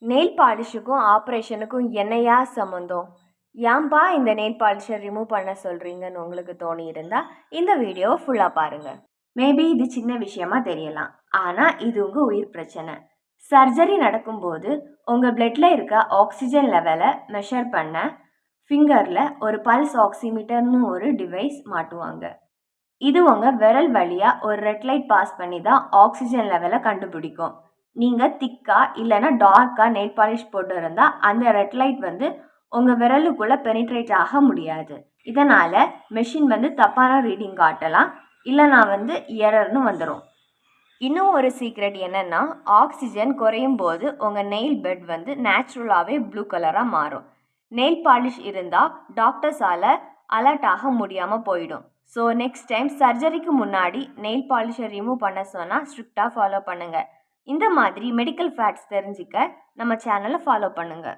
Nail பாலிஷுக்கும் ஆப்ரேஷனுக்கும் என்னையா சம்மந்தம்? ஏன்பா இந்த நெயில் பாலிஷை ரிமூவ் பண்ண சொல்கிறீங்கன்னு உங்களுக்கு தோணி இருந்தால் இந்த வீடியோவை ஃபுல்லாக பாருங்கள். மேபி இது சின்ன விஷயமா தெரியலாம், ஆனால் இது உங்கள் உயிர் பிரச்சனை. சர்ஜரி நடக்கும்போது உங்கள் பிளட்டில் இருக்க ஆக்சிஜன் லெவலை மெஷர் பண்ண ஃபிங்கரில் ஒரு பல்ஸ் ஆக்சிமீட்டர்னு ஒரு டிவைஸ் மாட்டுவாங்க. இது உங்கள் விரல் வழியாக ஒரு ரெட் லைட் பாஸ் பண்ணி தான் ஆக்சிஜன் லெவலை கண்டுபிடிக்கும். நீங்கள் திக்கா இல்லைன்னா டார்க்காக நெயில் பாலிஷ் போட்டு இருந்தால் அந்த ரெட் லைட் உங்கள் விரலுக்குள்ளே பெனிட்ரேட் ஆக முடியாது. இதனால் மெஷின் தப்பான ரீடிங் காட்டலாம், இல்லைனா எரர்னு வந்துடும். இன்னும் ஒரு சீக்ரெட் என்னென்னா, ஆக்சிஜன் குறையும் போது உங்கள் நெயில் பெட் நேச்சுரலாகவே ப்ளூ கலராக மாறும். நெயில் பாலிஷ் இருந்தால் டாக்டர்ஸால் அலர்ட் ஆக முடியாமல் போயிடும். ஸோ நெக்ஸ்ட் டைம் சர்ஜரிக்கு முன்னாடி நெயில் பாலிஷை ரிமூவ் பண்ண சொன்னால் ஸ்ட்ரிக்டாக ஃபாலோ பண்ணுங்கள். இந்த மாதிரி மெடிக்கல் ஃபேக்ட்ஸ் தெரிஞ்சுக்க நம்ம சேனலை ஃபாலோ பண்ணுங்கள்.